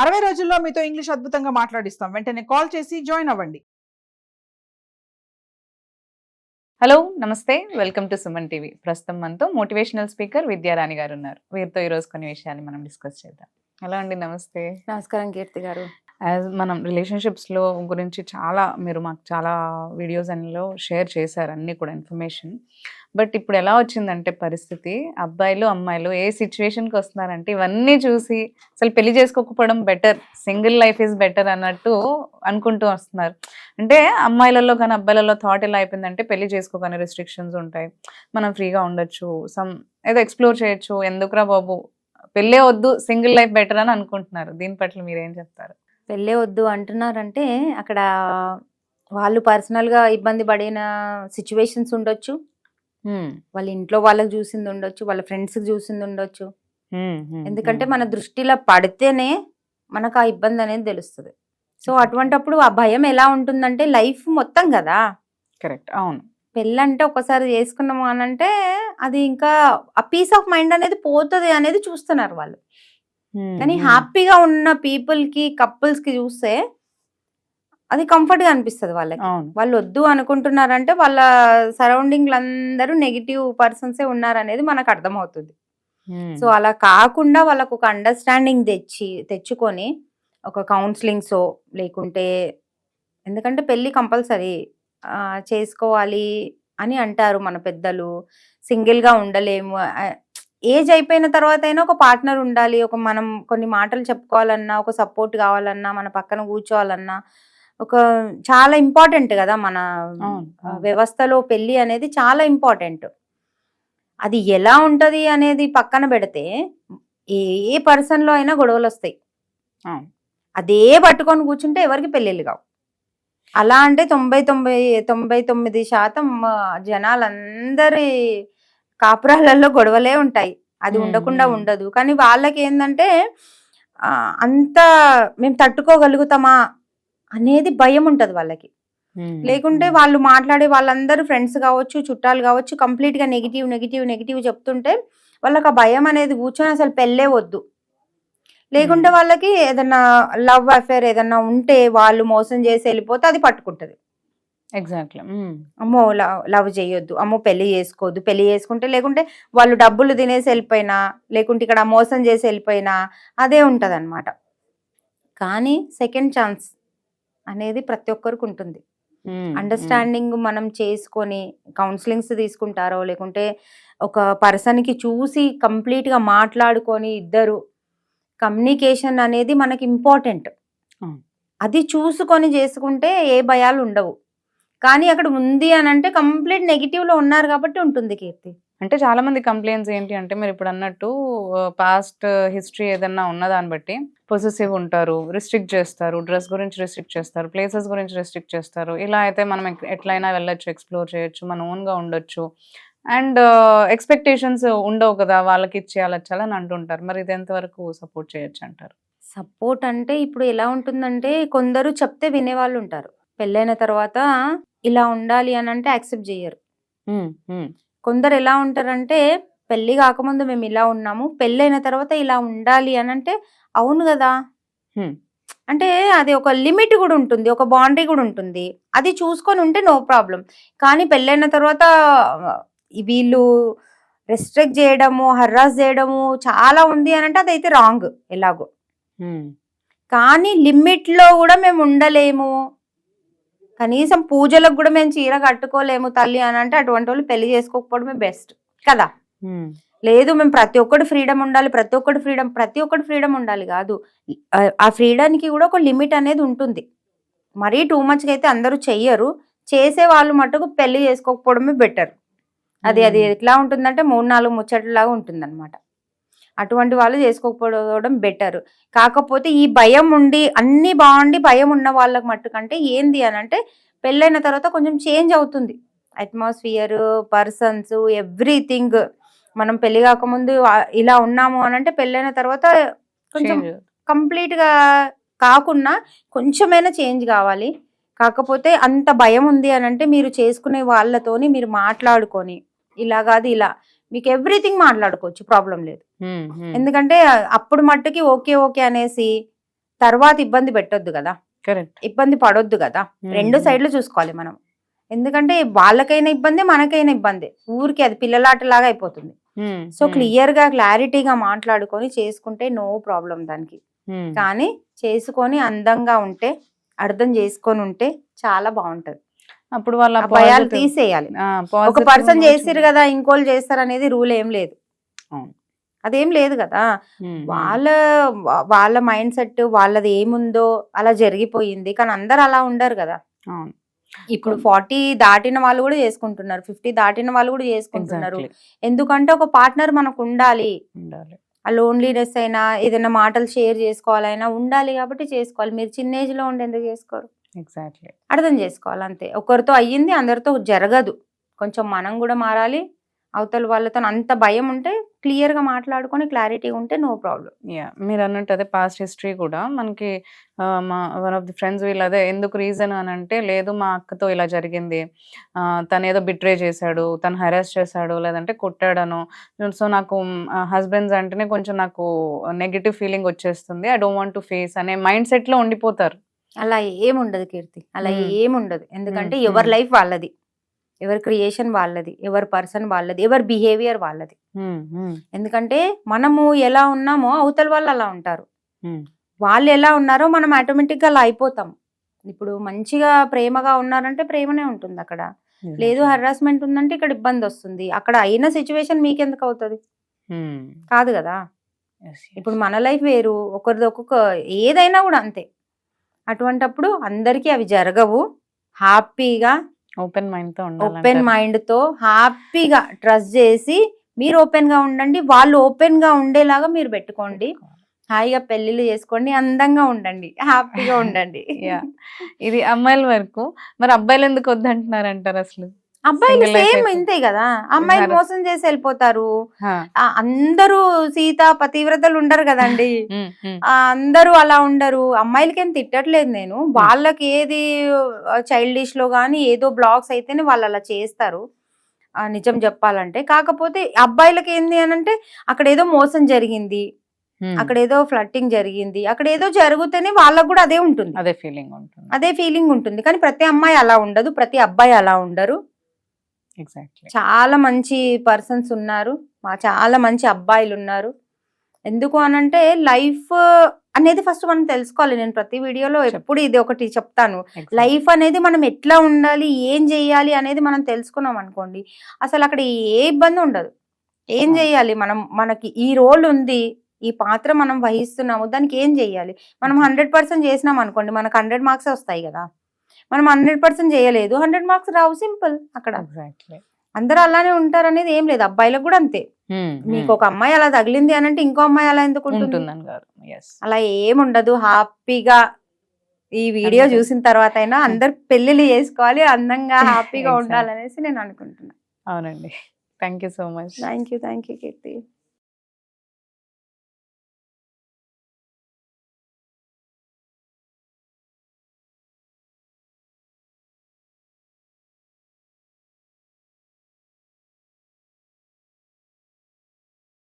60 రోజుల్లో మీతో ఇంగ్లీష్ అద్భుతంగా మాట్లాడిస్తాం. వెంటనే కాల్ చేసి జాయిన్ అవ్వండి. హలో నమస్తే, వెల్కమ్ టు సుమన్ టీవీ. ప్రస్తుతం మనతో మోటివేషనల్ స్పీకర్ విద్యారాణి గారు ఉన్నారు. వీరితో ఈరోజు కొన్ని విషయాలు మనం డిస్కస్ చేద్దాం. హలో అండి, నమస్తే. నమస్కారం కీర్తి గారు. మనం రిలేషన్షిప్స్లో గురించి మీరు మాకు చాలా వీడియోస్ అన్నిలో షేర్ చేశారు, అన్నీ కూడా ఇన్ఫర్మేషన్. బట్ ఇప్పుడు ఎలా వచ్చిందంటే పరిస్థితి, అబ్బాయిలు అమ్మాయిలు ఏ సిచ్యువేషన్కి వస్తున్నారంటే ఇవన్నీ చూసి అసలు పెళ్లి చేసుకోకపోవడం better, single life is better అన్నట్టు అనుకుంటూ వస్తున్నారు. అంటే అమ్మాయిలలో కానీ అబ్బాయిలలో థాట్ ఎలా అయిపోయిందంటే పెళ్లి చేసుకోగానే రెస్ట్రిక్షన్స్ ఉంటాయి, మనం ఫ్రీగా ఉండొచ్చు, ఏదో ఎక్స్ప్లోర్ చేయొచ్చు, ఎందుకురా బాబు పెళ్ళే వద్దు, సింగిల్ లైఫ్ బెటర్ అని అనుకుంటున్నారు. దీని పట్ల మీరేం చెప్తారు? పెళ్ళే వద్దు అంటున్నారంటే అక్కడ వాళ్ళు పర్సనల్గా ఇబ్బంది పడిన సిచ్యువేషన్స్ ఉండొచ్చు, వాళ్ళ ఇంట్లో వాళ్ళకి చూసింది ఉండొచ్చు, వాళ్ళ ఫ్రెండ్స్కి చూసింది ఉండొచ్చు. ఎందుకంటే మన దృష్టిలో పడితేనే మనకు ఆ ఇబ్బంది అనేది తెలుస్తుంది. సో అటువంటప్పుడు ఆ భయం ఎలా ఉంటుందంటే లైఫ్ మొత్తం కదా. కరెక్ట్, అవును. పెళ్ళంటే ఒకసారి చేసుకున్నాము అని అంటే అది ఇంకా ఆ పీస్ ఆఫ్ మైండ్ అనేది పోతుంది అనేది చూస్తున్నారు వాళ్ళు. కానీ హ్యాపీగా ఉన్న పీపుల్కి, కపుల్స్కి చూస్తే అది కంఫర్ట్గా అనిపిస్తుంది వాళ్ళకి. వాళ్ళు వద్దు అనుకుంటున్నారంటే వాళ్ళ సరౌండింగ్లు అందరూ నెగిటివ్ పర్సన్సే ఉన్నారనేది మనకు అర్థమవుతుంది. సో అలా కాకుండా వాళ్ళకు ఒక అండర్స్టాండింగ్ తెచ్చుకొని ఒక కౌన్సిలింగ్సో లేకుంటే, ఎందుకంటే పెళ్ళి కంపల్సరీ చేసుకోవాలి అని అంటారు మన పెద్దలు. సింగిల్గా ఉండలేము, ఏజ్ అయిపోయిన తర్వాత అయినా ఒక పార్ట్నర్ ఉండాలి, మనం కొన్ని మాటలు చెప్పుకోవాలన్నా, ఒక సపోర్ట్ కావాలన్నా, మన పక్కన కూర్చోవాలన్నా ఒక చాలా ఇంపార్టెంట్ కదా మన వ్యవస్థలో. పెళ్ళి అనేది చాలా ఇంపార్టెంట్. అది ఎలా ఉంటది అనేది పక్కన పెడితే ఏ పర్సన్లో అయినా గొడవలు వస్తాయి. అదే పట్టుకొని కూర్చుంటే ఎవరికి పెళ్ళిళ్ళు కావు. అలా అంటే 99% జనాలందరి కాపురాలలో గొడవలే ఉంటాయి. అది ఉండకుండా ఉండదు. కానీ వాళ్ళకి ఏంటంటే అంత మేము తట్టుకోగలుగుతామా అనేది భయం ఉంటుంది వాళ్ళకి. లేకుంటే వాళ్ళు మాట్లాడే వాళ్ళందరూ ఫ్రెండ్స్ కావచ్చు, చుట్టాలు కావచ్చు, కంప్లీట్గా నెగిటివ్ నెగిటివ్ నెగిటివ్ చెప్తుంటే వాళ్ళకి ఆ భయం అనేది కూర్చొని అసలు పెళ్ళే వద్దు. లేకుంటే వాళ్ళకి ఏదన్నా లవ్ అఫేర్ ఏదన్నా ఉంటే వాళ్ళు మోసం చేసి వెళ్ళిపోతే అది పట్టుకుంటుంది. ఎగ్జాక్ట్లీ. అమ్మో లవ్ చేయొద్దు, అమ్మో పెళ్లి చేసుకోవద్దు, పెళ్లి చేసుకుంటే లేకుంటే వాళ్ళు డబ్బులు తినేసి వెళ్ళిపోయినా, లేకుంటే ఇక్కడ మోసం చేసి వెళ్ళిపోయినా అదే ఉంటుంది అనమాట. కానీ సెకండ్ ఛాన్స్ అనేది ప్రతి ఒక్కరికి ఉంటుంది. అండర్స్టాండింగ్ మనం చేసుకొని కౌన్సిలింగ్స్ తీసుకుంటారో లేకుంటే ఒక పర్సన్కి చూసి కంప్లీట్గా మాట్లాడుకొని ఇద్దరు కమ్యూనికేషన్ అనేది మనకి ఇంపార్టెంట్. అది చూసుకొని చేసుకుంటే ఏ భయాలు ఉండవు. కానీ అక్కడ ఉంది అని అంటే కంప్లీట్ నెగిటివ్లో ఉన్నారు కాబట్టి ఉంటుంది కీర్తి. అంటే చాలా మంది కంప్లైంట్స్ ఏంటి అంటే మీరు ఇప్పుడు అన్నట్టు పాస్ట్ హిస్టరీ ఏదన్నా ఉన్నదాన్ని బట్టి పొసెసివ్ ఉంటారు, రిస్ట్రిక్ట్ చేస్తారు, డ్రెస్ గురించి రిస్ట్రిక్ట్ చేస్తారు, ప్లేసెస్ గురించి రిస్ట్రిక్ట్ చేస్తారు. ఇలా అయితే మనం ఎట్లయినా వెళ్ళొచ్చు, ఎక్స్ప్లోర్ చేయొచ్చు, మన ఓన్గా ఉండొచ్చు, అండ్ ఎక్స్పెక్టేషన్స్ ఉండవు కదా వాళ్ళకి ఇచ్చేయాలని అంటుంటారు. మరి ఇది ఎంతవరకు సపోర్ట్ చేయొచ్చు అంటారు? సపోర్ట్ అంటే ఇప్పుడు ఎలా ఉంటుందంటే కొందరు చెప్తే వినేవాళ్ళు ఉంటారు. పెళ్ళైన తర్వాత ఇలా ఉండాలి అని అంటే యాక్సెప్ట్ చేయరు. కొందరు ఎలా ఉంటారంటే పెళ్లి కాకముందు మేము ఇలా ఉన్నాము, పెళ్ళైన తర్వాత ఇలా ఉండాలి అని అంటే అవును కదా. అంటే అది ఒక లిమిట్ కూడా ఉంటుంది, ఒక బౌండరీ కూడా ఉంటుంది. అది చూసుకొని ఉంటే నో ప్రాబ్లం. కానీ పెళ్ళైన తర్వాత వీళ్ళు రెస్ట్రిక్ట్ చేయడము, హర్రాస్ చేయడము చాలా ఉంది అని అంటే అదైతే రాంగ్ ఎలాగో. కానీ లిమిట్లో కూడా మేము ఉండలేము, కనీసం పూజలకు కూడా మేము చీర కట్టుకోలేము తల్లి అని అంటే అటువంటి వాళ్ళు పెళ్లి చేసుకోకపోవడమే బెస్ట్ కదా. లేదు మేము ప్రతి ఒక్కటి ఫ్రీడమ్ ఉండాలి, ప్రతి ఒక్కటి ఫ్రీడమ్ ఉండాలి కాదు. ఆ ఫ్రీడమ్కి కూడా ఒక లిమిట్ అనేది ఉంటుంది. మరీ టూ మచ్గా అయితే అందరూ చెయ్యరు. చేసే వాళ్ళు మటుకు పెళ్లి చేసుకోకపోవడమే బెటర్. అది ఎట్లా ఉంటుందంటే 3-4 ముచ్చట్లలాగా ఉంటుంది అనమాట. అటువంటి వాళ్ళు చేసుకోకపోవడం బెటర్. కాకపోతే ఈ భయం ఉండి అన్ని బాగుండి భయం ఉన్న వాళ్ళకి మట్టుకంటే ఏంది అని అంటే పెళ్ళైన తర్వాత కొంచెం చేంజ్ అవుతుంది అట్మాస్ఫియర్, పర్సన్స్, ఎవ్రీథింగ్. మనం పెళ్లి కాకముందు ఇలా ఉన్నాము అని అంటే పెళ్ళైన తర్వాత కొంచెం కంప్లీట్గా కాకుండా కొంచెమైనా చేంజ్ కావాలి. కాకపోతే అంత భయం ఉంది అని అంటే మీరు చేసుకునే వాళ్ళతోని మీరు మాట్లాడుకొని ఇలా కాదు ఇలా మీకు ఎవ్రీథింగ్ మాట్లాడుకోవచ్చు, ప్రాబ్లం లేదు. ఎందుకంటే అప్పుడు మట్టుకి ఓకే అనేసి తర్వాత ఇబ్బంది పెట్టొద్దు కదా, కరెక్ట్. ఇబ్బంది పడొద్దు కదా. రెండు సైడ్లు చూసుకోవాలి మనం. ఎందుకంటే వాళ్ళకైనా ఇబ్బంది, మనకైనా ఇబ్బంది. ఊరికి అది పిల్లలాటలాగా అయిపోతుంది. సో క్లియర్ గా క్లారిటీగా మాట్లాడుకొని చేసుకుంటే నో ప్రాబ్లం దానికి. కానీ చేసుకొని అందంగా ఉంటే, అర్థం చేసుకొని ఉంటే చాలా బాగుంటది. అప్పుడు వాళ్ళ భయాలు తీసేయాలి. ఒక పర్సన్ చేసిరు కదా ఇంకోళ్ళు చేస్తారు అనేది రూల్ ఏం లేదు. అదేం లేదు కదా. వాళ్ళ మైండ్ సెట్ వాళ్ళది ఏముందో అలా జరిగిపోయింది. కానీ అందరు అలా ఉండరు కదా. ఇప్పుడు 40 దాటిన వాళ్ళు కూడా చేసుకుంటున్నారు, 50 దాటిన వాళ్ళు కూడా చేసుకుంటున్నారు. ఎందుకంటే ఒక పార్ట్నర్ మనకు ఉండాలి. ఆ లోన్లీనెస్ అయినా ఏదైనా మాటలు షేర్ చేసుకోవాలైనా ఉండాలి కాబట్టి చేసుకోవాలి. మీరు చిన్న ఏజ్ లో ఉండి ఎందుకు చేసుకోరు? ఎగ్జాక్ట్లీ, అర్థం చేసుకోవాలి అంతే. ఒకరితో అయ్యింది అందరితో జరగదు. కొంచెం మనం కూడా మారాలి. అవతల వాళ్ళతో అంత భయం ఉంటే క్లియర్ గా మాట్లాడుకొని క్లారిటీ ఉంటే నో ప్రాబ్లం. మీరు అన్నట్టు అదే పాస్ట్ హిస్టరీ కూడా మనకి మా వన్ ఆఫ్ ది ఫ్రెండ్స్ వీళ్ళు అదే ఎందుకు రీజన్ అని అంటే, లేదు మా అక్కతో ఇలా జరిగింది, తను ఏదో బిట్రే చేశాడు, తను హెరాస్ చేశాడు, లేదంటే కొట్టాడను. సో నాకు హస్బెండ్స్ అంటేనే కొంచెం నాకు నెగిటివ్ ఫీలింగ్ వచ్చేస్తుంది, I don't want to face అనే మైండ్ సెట్ లో ఉండిపోతారు. అలా ఏముండదు కీర్తి, అలా ఏముండదు. ఎందుకంటే ఎవరి లైఫ్ వాళ్ళది, ఎవరి క్రియేషన్ వాళ్ళది, ఎవరి పర్సన్ వాళ్ళది, ఎవరి బిహేవియర్ వాళ్ళది. ఎందుకంటే మనము ఎలా ఉన్నామో అవతల వాళ్ళు అలా ఉంటారు. వాళ్ళు ఎలా ఉన్నారో మనం ఆటోమేటిక్ గా అలా అయిపోతాం. ఇప్పుడు మంచిగా ప్రేమగా ఉన్నారంటే ప్రేమనే ఉంటుంది అక్కడ. లేదు హెరాస్మెంట్ ఉందంటే ఇక్కడ ఇబ్బంది వస్తుంది. అక్కడ అయిన సిచ్యువేషన్ మీకెందుకు అవుతుంది? కాదు కదా. ఇప్పుడు మన లైఫ్ వేరు, ఒకరిది ఒక్కొక్క ఏదైనా కూడా అంతే. అటువంటప్పుడు అందరికీ అవి జరగవు. హ్యాపీగా ఓపెన్ మైండ్ తో హ్యాపీగా ట్రస్ట్ చేసి మీరు ఓపెన్ గా ఉండండి. వాళ్ళు ఓపెన్ గా ఉండేలాగా మీరు పెట్టుకోండి. హాయిగా పెళ్లిళ్ళు చేసుకోండి, అందంగా ఉండండి, హ్యాపీగా ఉండండి. ఇది అమ్మాయిల వరకు. మరి అబ్బాయిలు ఎందుకు వద్దంటున్నారంటారు అసలు? అబ్బాయిలు సేమ్ ఇంతే కదా. అమ్మాయిలు మోసం చేసి వెళ్ళిపోతారు. అందరూ సీత పతివ్రతలు ఉండరు కదండి. అందరూ అలా ఉండరు. అమ్మాయిలకేం తిట్టట్లేదు నేను. వాళ్ళకి ఏది చైల్డిష్ లో గానీ ఏదో బ్లాగ్స్ అయితేనే వాళ్ళు అలా చేస్తారు, నిజం చెప్పాలంటే. కాకపోతే అబ్బాయిలకి ఏంది అని అంటే అక్కడ ఏదో మోసం జరిగింది, అక్కడ ఏదో ఫ్లట్టింగ్ జరిగింది, అక్కడ ఏదో జరిగితేనే వాళ్ళకు కూడా అదే ఉంటుంది, అదే ఫీలింగ్ ఉంటుంది. కానీ ప్రతి అమ్మాయి అలా ఉండదు, ప్రతి అబ్బాయి అలా ఉండరు. చాలా మంచి పర్సన్స్ ఉన్నారు, చాలా మంచి అబ్బాయిలు ఉన్నారు. ఎందుకు అనంటే లైఫ్ అనేది ఫస్ట్ మనం తెలుసుకోవాలి. నేను ప్రతి వీడియోలో ఎప్పుడు ఇది ఒకటి చెప్తాను. లైఫ్ అనేది మనం ఎట్లా ఉండాలి, ఏం చెయ్యాలి అనేది మనం తెలుసుకున్నాం అనుకోండి, అసలు అక్కడ ఏ ఇబ్బంది ఉండదు. ఏం చెయ్యాలి, మనకి ఈ రోల్ ఉంది, ఈ పాత్ర మనం వహిస్తున్నాము, దానికి ఏం చెయ్యాలి. మనం 100% చేసినాం అనుకోండి, మనకు 100 మార్క్స్ వస్తాయి కదా. మనం 100% చేయలేదు, 100 మార్క్స్ రావు. సింపుల్. అక్కడ అందరూ అలానే ఉంటారు అనేది ఏం లేదు. అబ్బాయిలకు కూడా అంతే. మీకు ఒక అమ్మాయి అలా తగిలింది అని అంటే ఇంకో అమ్మాయి అలా ఎందుకు ఉంటుంది? అలా ఏముండదు. హ్యాపీగా ఈ వీడియో చూసిన తర్వాత అయినా అందరు పెళ్లిళ్ళు చేసుకోవాలి, అందంగా హ్యాపీగా ఉండాలనేసి నేను అనుకుంటున్నాను. అవునండి. Thank you so much. Thank you Keerthi.